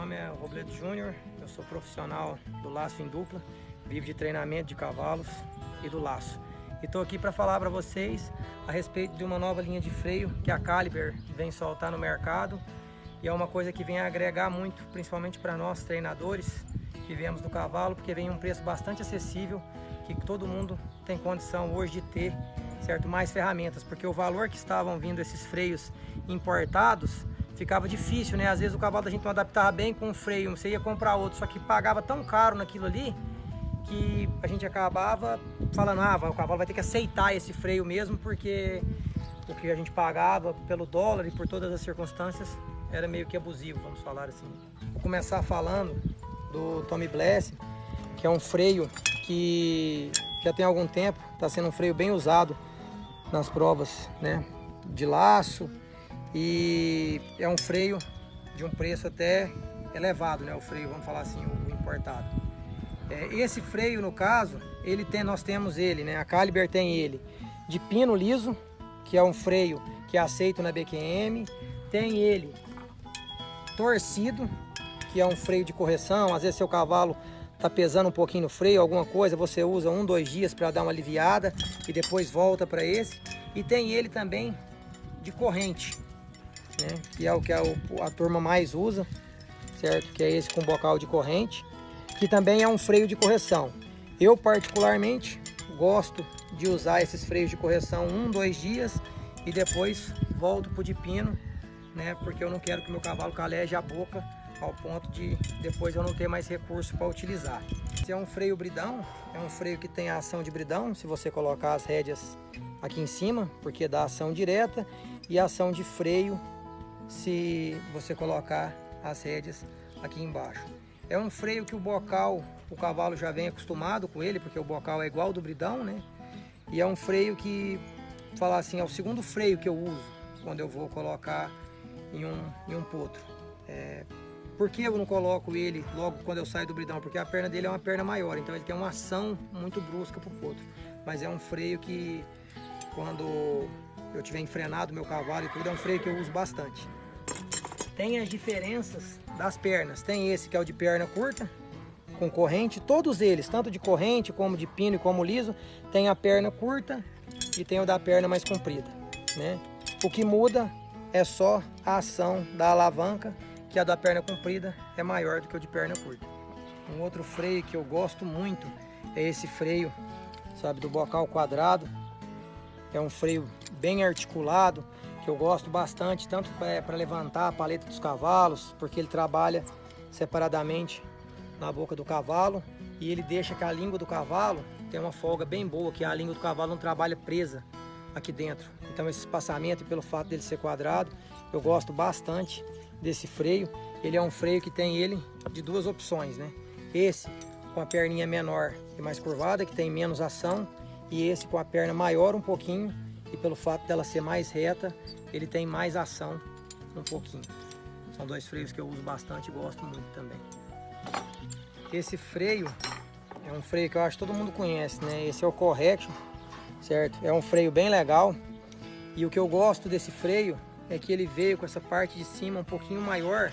nome é Robledo Júnior, eu sou profissional do laço em dupla, vivo de treinamento de cavalos e do laço. E estou aqui para falar para vocês a respeito de uma nova linha de freio que a Caliber vem soltar no mercado. E é uma coisa que vem agregar muito, principalmente para nós treinadores que viemos do cavalo, porque vem um preço bastante acessível, que todo mundo tem condição hoje de ter, certo, mais ferramentas, porque o valor que estavam vindo esses freios importados ficava difícil, né? Às vezes o cavalo da gente não adaptava bem com o freio, você ia comprar outro, só que pagava tão caro naquilo ali que a gente acabava falando, o cavalo vai ter que aceitar esse freio mesmo, porque o que a gente pagava pelo dólar e por todas as circunstâncias era meio que abusivo, vamos falar assim. Vou começar falando do Tommy Blessing, que é um freio que já tem algum tempo, está sendo um freio bem usado nas provas, né, de laço, e é um freio de um preço até elevado, né, o freio, vamos falar assim, o importado. Esse freio, no caso, nós temos ele, né, a Caliber tem ele de pino liso, que é um freio que é aceito na BQM, tem ele torcido, que é um freio de correção. Às vezes seu cavalo está pesando um pouquinho no freio, alguma coisa, você usa 1, 2 dias para dar uma aliviada e depois volta para esse. E tem ele também de corrente, né? Que é o que a turma mais usa, certo? Que é esse com bocal de corrente, que também é um freio de correção. Eu particularmente gosto de usar esses freios de correção 1, 2 dias e depois volto para o de pino, né? Porque eu não quero que meu cavalo caleje a boca ao ponto de depois eu não ter mais recurso para utilizar. Esse é um freio bridão, é um freio que tem a ação de bridão, se você colocar as rédeas aqui em cima, porque dá ação direta, e a ação de freio se você colocar as rédeas aqui embaixo. É um freio que o bocal, o cavalo já vem acostumado com ele, porque o bocal é igual ao do bridão, né? E é um freio que, falar assim, é o segundo freio que eu uso quando eu vou colocar em um potro. Por que eu não coloco ele logo quando eu saio do bridão? Porque a perna dele é uma perna maior, então ele tem uma ação muito brusca para o potro. Mas é um freio que, quando eu tiver enfrenado meu cavalo e tudo, é um freio que eu uso bastante. Tem as diferenças das pernas. Tem esse que é o de perna curta, com corrente. Todos eles, tanto de corrente como de pino e como liso, tem a perna curta e tem o da perna mais comprida, né? O que muda é só a ação da alavanca, que a da perna comprida é maior do que o de perna curta. Um outro freio que eu gosto muito é esse freio, sabe, do bocal quadrado. É um freio bem articulado, que eu gosto bastante, tanto para levantar a paleta dos cavalos, porque ele trabalha separadamente na boca do cavalo e ele deixa que a língua do cavalo tem uma folga bem boa, que a língua do cavalo não trabalha presa aqui dentro. Então esse espaçamento, e pelo fato dele ser quadrado, eu gosto bastante desse freio. Ele é um freio que tem ele de duas opções, né? Esse com a perninha menor e mais curvada, que tem menos ação, e esse com a perna maior um pouquinho, e pelo fato dela ser mais reta, ele tem mais ação um pouquinho. São dois freios que eu uso bastante e gosto muito também. Esse freio é um freio que eu acho que todo mundo conhece, né? Esse é o Correction, certo? É um freio bem legal, e o que eu gosto desse freio é que ele veio com essa parte de cima um pouquinho maior,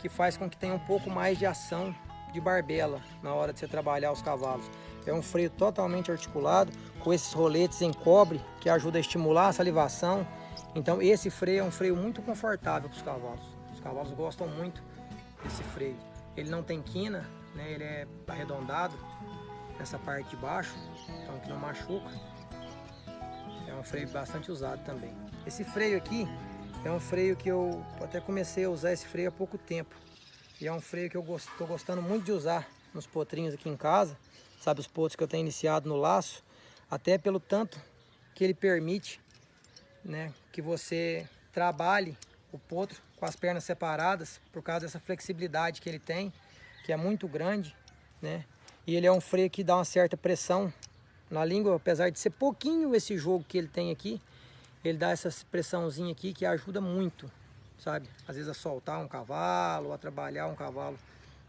que faz com que tenha um pouco mais de ação de barbela na hora de você trabalhar os cavalos. É um freio totalmente articulado, com esses roletes em cobre, que ajuda a estimular a salivação. Então esse freio é um freio muito confortável para os cavalos. Os cavalos gostam muito desse freio. Ele não tem quina, né? Ele é arredondado nessa parte de baixo, então que não machuca. É um freio bastante usado também. Esse freio aqui é um freio que eu até comecei a usar esse freio há pouco tempo. E é um freio que eu estou gostando muito de usar nos potrinhos aqui em casa. Sabe, os potros que eu tenho iniciado no laço. Até pelo tanto que ele permite, né, que você trabalhe o potro com as pernas separadas. Por causa dessa flexibilidade que ele tem, que é muito grande, né? E ele é um freio que dá uma certa pressão na língua. Apesar de ser pouquinho esse jogo que ele tem aqui, ele dá essa pressãozinha aqui que ajuda muito, sabe? Às vezes a soltar um cavalo, ou a trabalhar um cavalo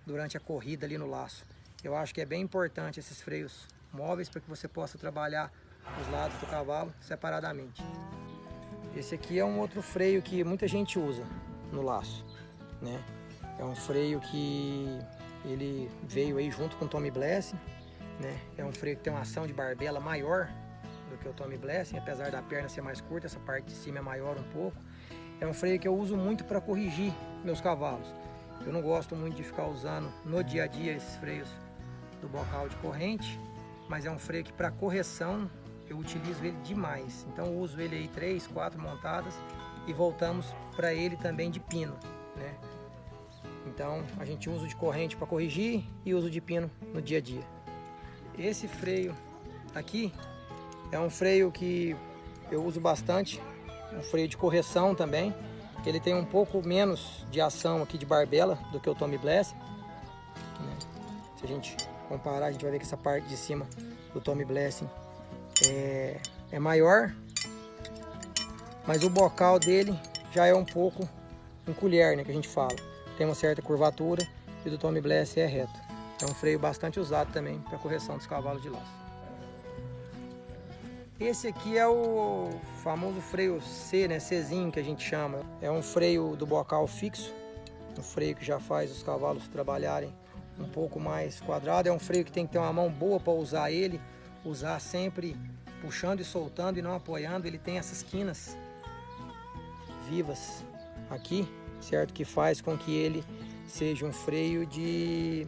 durante a corrida ali no laço. Eu acho que é bem importante esses freios móveis para que você possa trabalhar os lados do cavalo separadamente. Esse aqui é um outro freio que muita gente usa no laço, né? É um freio que ele veio aí junto com o Tommy Blessing, né? É um freio que tem uma ação de barbela maior do que o Tommy Blessing, apesar da perna ser mais curta, essa parte de cima é maior um pouco. É um freio que eu uso muito para corrigir meus cavalos. Eu não gosto muito de ficar usando no dia a dia esses freios do bocal de corrente, mas é um freio que para correção eu utilizo ele demais. Então eu uso ele aí 3, 4 montadas e voltamos para ele também de pino, né? Então a gente usa de corrente para corrigir e uso de pino no dia a dia. Esse freio aqui é um freio que eu uso bastante, um freio de correção também. Ele tem um pouco menos de ação aqui de barbela do que o Tommy Blessing, né? Se a gente comparar, a gente vai ver que essa parte de cima do Tommy Blessing é maior, mas o bocal dele já é um pouco em colher, né, que a gente fala. Tem uma certa curvatura e o do Tommy Blessing é reto. É um freio bastante usado também para correção dos cavalos de laço. Esse aqui é o famoso freio C, né, Czinho que a gente chama. É um freio do bocal fixo, um freio que já faz os cavalos trabalharem um pouco mais quadrado. É um freio que tem que ter uma mão boa para usar ele, usar sempre puxando e soltando e não apoiando. Ele tem essas quinas vivas aqui, certo? Que faz com que ele seja um freio de,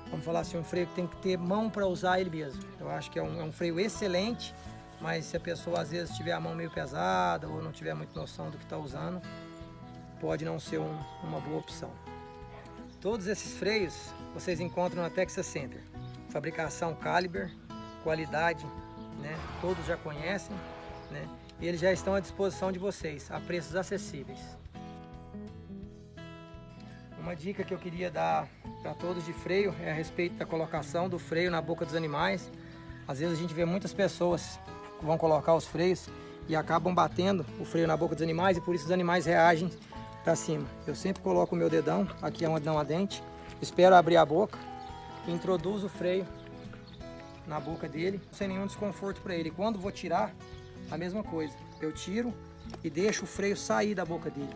vamos falar assim, um freio que tem que ter mão para usar ele mesmo. Eu acho que é um freio excelente, mas se a pessoa às vezes tiver a mão meio pesada ou não tiver muita noção do que está usando, pode não ser uma boa opção. Todos esses freios vocês encontram na Texas Center. Fabricação Caliber, qualidade, né? Todos já conhecem, né? E eles já estão à disposição de vocês, a preços acessíveis. Uma dica que eu queria dar para todos de freio é a respeito da colocação do freio na boca dos animais. Às vezes a gente vê muitas pessoas que vão colocar os freios e acabam batendo o freio na boca dos animais e por isso os animais reagem para cima. Eu sempre coloco o meu dedão, aqui é onde dá uma dente, espero abrir a boca e introduzo o freio na boca dele sem nenhum desconforto para ele. Quando vou tirar, a mesma coisa, eu tiro e deixo o freio sair da boca dele,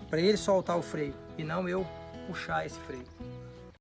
para ele soltar o freio e não eu puxar esse freio.